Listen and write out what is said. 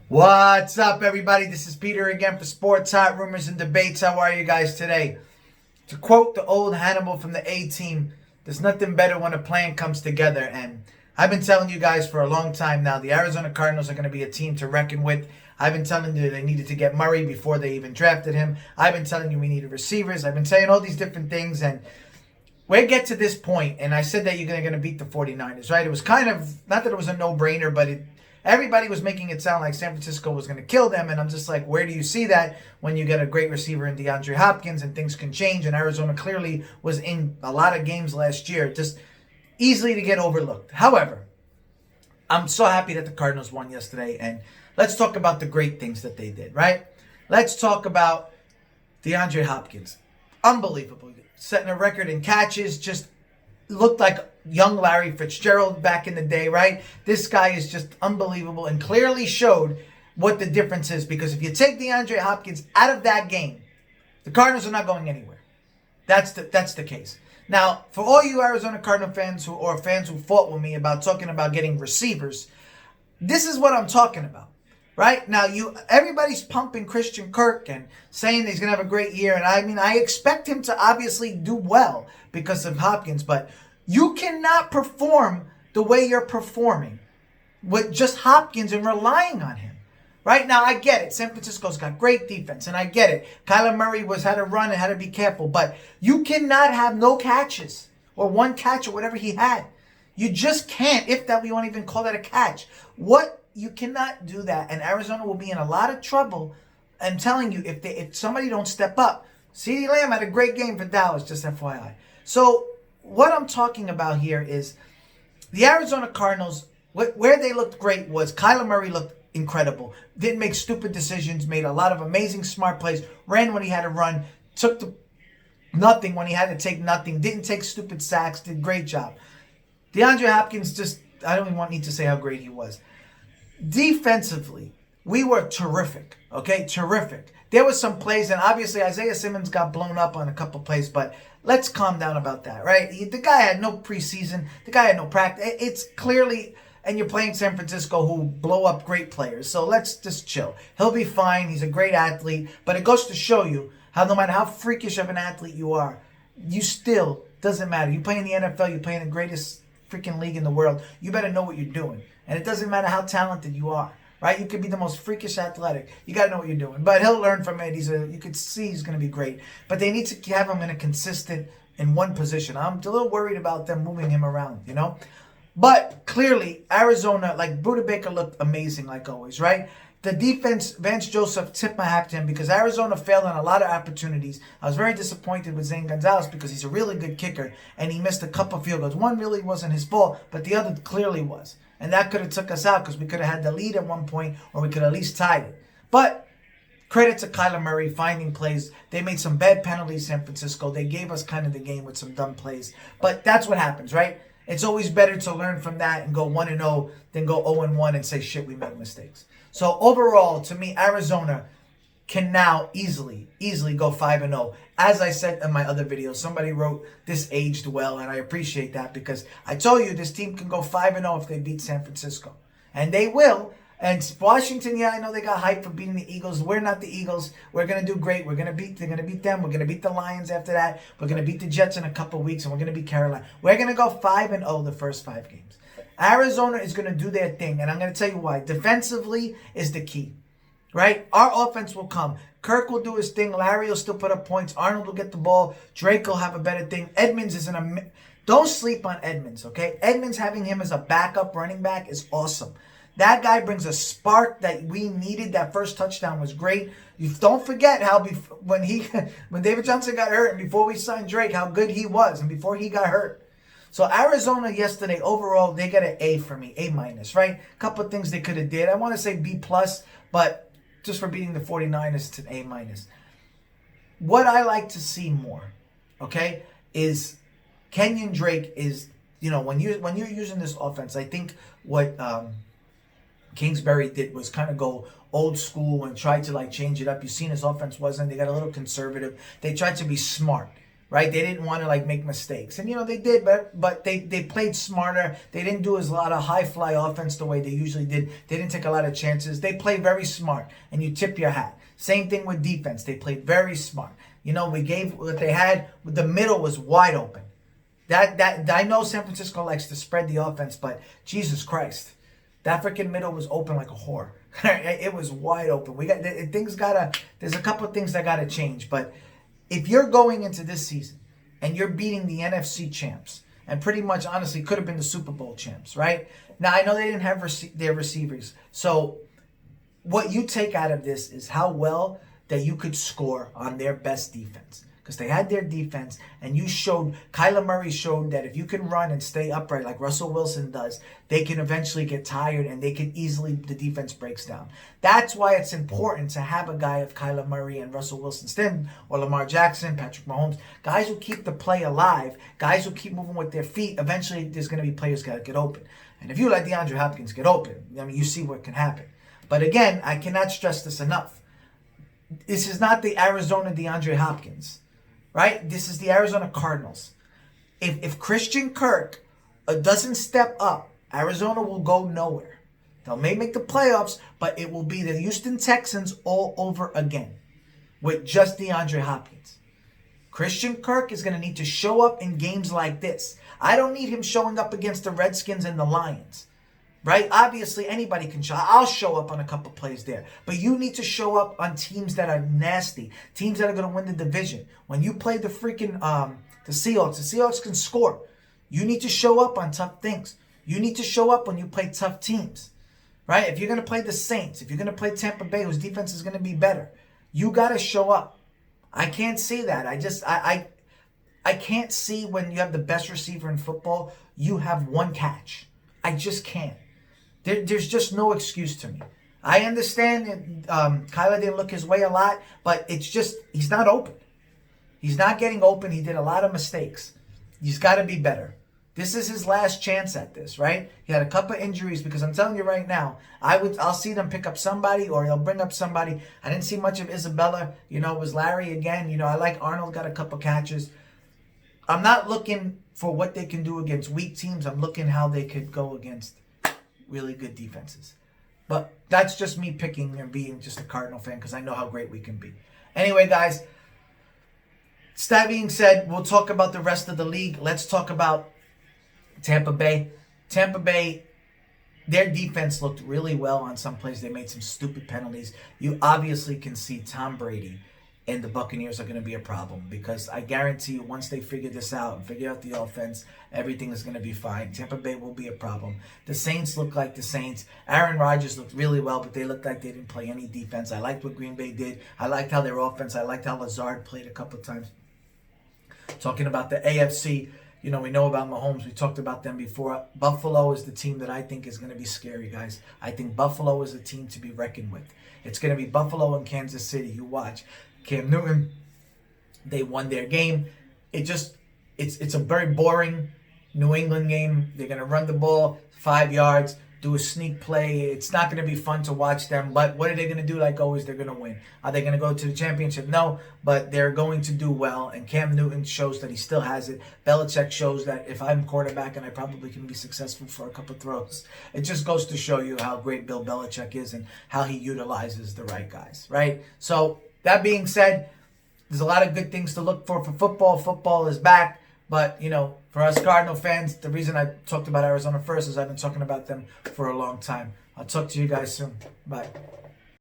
What's up, everybody? This is Peter again for Sports Hot Rumors and Debates. How are you guys today? To quote the old Hannibal from the A-Team, there's nothing better when a plan comes together. And I've been telling you guys for a long time now, the Arizona Cardinals are going to be a team to reckon with. I've been telling you they needed to get Murray before they even drafted him. I've been telling you we needed receivers. I've been saying all these different things. And we get to this point, and I said that you're going to beat the 49ers, right? It was kind of, not that it was a no-brainer, but everybody was making it sound like San Francisco was going to kill them, and I'm just like, where do you see that when you get a great receiver in DeAndre Hopkins and things can change? And Arizona clearly was in a lot of games last year, just easily to get overlooked. However, I'm so happy that the Cardinals won yesterday, and let's talk about the great things that they did, right? Let's talk about DeAndre Hopkins. Unbelievable. Setting a record in catches, just looked like young Larry Fitzgerald back in the day, right? This guy is just unbelievable and clearly showed what the difference is, because if you take DeAndre Hopkins out of that game, the Cardinals are not going anywhere. That's the case. Now, for all you Arizona Cardinal fans or fans who fought with me about talking about getting receivers, this is what I'm talking about. Right? Now, everybody's pumping Christian Kirk and saying he's going to have a great year. And I expect him to obviously do well because of Hopkins. But you cannot perform the way you're performing with just Hopkins and relying on him. Right? Now, I get it. San Francisco's got great defense, and I get it. Kyler Murray had to run and had to be careful. But you cannot have no catches or one catch or whatever he had. You just can't, if that we won't even call that a catch. You cannot do that, and Arizona will be in a lot of trouble. I'm telling you, if somebody don't step up. CeeDee Lamb had a great game for Dallas, just FYI. So what I'm talking about here is the Arizona Cardinals, where they looked great was Kyler Murray looked incredible. Didn't make stupid decisions, made a lot of amazing smart plays, ran when he had to run, took nothing when he had to take nothing, didn't take stupid sacks, did a great job. DeAndre Hopkins, I don't even need to say how great he was. Defensively, we were terrific, okay? Terrific. There was some plays, and obviously Isaiah Simmons got blown up on a couple plays, but let's calm down about that, right? The guy had no preseason. The guy had no practice. It's clearly, and you're playing San Francisco, who blow up great players, so let's just chill. He'll be fine. He's a great athlete, but it goes to show you how no matter how freakish of an athlete you are, you still, doesn't matter. You play in the NFL, you play in the greatest freaking league in the world, you better know what you're doing. And it doesn't matter how talented you are, right? You could be the most freakish athletic. You got to know what you're doing. But he'll learn from it. You could see he's going to be great. But they need to have him in a consistent, in one position. I'm a little worried about them moving him around, But clearly, Arizona, like Buda Baker looked amazing like always, right? The defense, Vance Joseph, tipped my hat to him because Arizona failed on a lot of opportunities. I was very disappointed with Zane Gonzalez because he's a really good kicker, and he missed a couple field goals. One really wasn't his fault, but the other clearly was. And that could have took us out because we could have had the lead at one point, or we could have at least tied it. But credit to Kyler Murray finding plays. They made some bad penalties, San Francisco. They gave us kind of the game with some dumb plays. But that's what happens, right? It's always better to learn from that and go 1-0 than go 0-1 and say, shit, we made mistakes. So overall, to me, Arizona can now easily go 5-0. As I said in my other videos, somebody wrote, this aged well, and I appreciate that because I told you this team can go 5-0 if they beat San Francisco. And they will. And Washington, yeah, I know they got hyped for beating the Eagles. We're not the Eagles. We're going to do great. They're going to beat them. We're going to beat the Lions after that. We're going to beat the Jets in a couple weeks, and we're going to beat Carolina. We're going to go 5-0 the first 5 games. Arizona is going to do their thing, and I'm going to tell you why. Defensively is the key, right? Our offense will come. Kirk will do his thing. Larry will still put up points. Arnold will get the ball. Drake will have a better thing. Edmonds is don't sleep on Edmonds, okay? Edmonds, having him as a backup running back is awesome. That guy brings a spark that we needed. That first touchdown was great. You don't forget how when David Johnson got hurt and before we signed Drake, how good he was and before he got hurt. So Arizona yesterday, overall, they got an A for me, A-, right? A couple of things they could have did. I want to say B+, but just for beating the 49ers, it's an A-. What I like to see more, okay, is Kenyon Drake is, when you're using this offense, I think what Kingsbury did was kind of go old school and tried to change it up. You've seen his offense wasn't. They got a little conservative. They tried to be smart. right? They didn't want to like make mistakes. And, they did, but they played smarter. They didn't do as a lot of high-fly offense the way they usually did. They didn't take a lot of chances. They played very smart, and you tip your hat. Same thing with defense. They played very smart. We gave what they had. The middle was wide open. That I know San Francisco likes to spread the offense, but Jesus Christ, that freaking middle was open like a whore. It was wide open. There's a couple of things that gotta change. But if you're going into this season and you're beating the NFC champs, and pretty much honestly could have been the Super Bowl champs, right? Now I know they didn't have their receivers, so what you take out of this is how well that you could score on their best defense. Because they had their defense, and Kyler Murray showed that if you can run and stay upright like Russell Wilson does, they can eventually get tired and the defense breaks down. That's why it's important to have a guy of Kyler Murray and Russell Wilson, or Lamar Jackson, Patrick Mahomes, guys who keep the play alive, guys who keep moving with their feet. Eventually, there's going to be players that get open. And if you let DeAndre Hopkins get open, you see what can happen. But again, I cannot stress this enough. This is not the Arizona DeAndre Hopkins. Right? This is the Arizona Cardinals. If Christian Kirk doesn't step up, Arizona will go nowhere. They may make the playoffs, but it will be the Houston Texans all over again with just DeAndre Hopkins. Christian Kirk is going to need to show up in games like this. I don't need him showing up against the Redskins and the Lions. Right? Obviously, anybody can show. I'll show up on a couple plays there. But you need to show up on teams that are nasty. Teams that are going to win the division. When you play the freaking the Seahawks can score. You need to show up on tough things. You need to show up when you play tough teams. Right? If you're going to play the Saints, if you're going to play Tampa Bay, whose defense is going to be better, you got to show up. I can't see that. I can't see when you have the best receiver in football, you have one catch. I just can't. There's just no excuse to me. I understand that Kyler didn't look his way a lot, but it's just, he's not open. He's not getting open. He did a lot of mistakes. He's got to be better. This is his last chance at this, right? He had a couple of injuries, because I'm telling you right now, I'll see them pick up somebody, or they'll bring up somebody. I didn't see much of Isabella. It was Larry again. I like Arnold, got a couple catches. I'm not looking for what they can do against weak teams. I'm looking how they could go against really good defenses. But that's just me picking and being just a Cardinal fan, because I know how great we can be. Anyway, guys, that being said, we'll talk about the rest of the league. Let's talk about Tampa Bay. Tampa Bay, their defense looked really well on some plays. They made some stupid penalties. You obviously can see Tom Brady and the Buccaneers are going to be a problem, because I guarantee you, once they figure this out and figure out the offense, everything is going to be fine. Tampa Bay will be a problem. The Saints look like the Saints. Aaron Rodgers looked really well, but they looked like they didn't play any defense. I liked what Green Bay did. I liked how their offense, I liked how Lazard played a couple of times. Talking about the AFC, we know about Mahomes. We talked about them before. Buffalo is the team that I think is going to be scary, guys. I think Buffalo is a team to be reckoned with. It's going to be Buffalo and Kansas City. You watch. Cam Newton, they won their game. It's a very boring New England game. They're going to run the ball 5 yards, do a sneak play. It's not going to be fun to watch them, but what are they going to do? Like always, they're going to win. Are they going to go to the championship? No, but they're going to do well, and Cam Newton shows that he still has it. Belichick shows that if I'm quarterback, and I probably can be successful for a couple throws. It just goes to show you how great Bill Belichick is and how he utilizes the right guys, right? So, that being said, there's a lot of good things to look for football. Football is back. But, for us Cardinal fans, the reason I talked about Arizona first is I've been talking about them for a long time. I'll talk to you guys soon. Bye.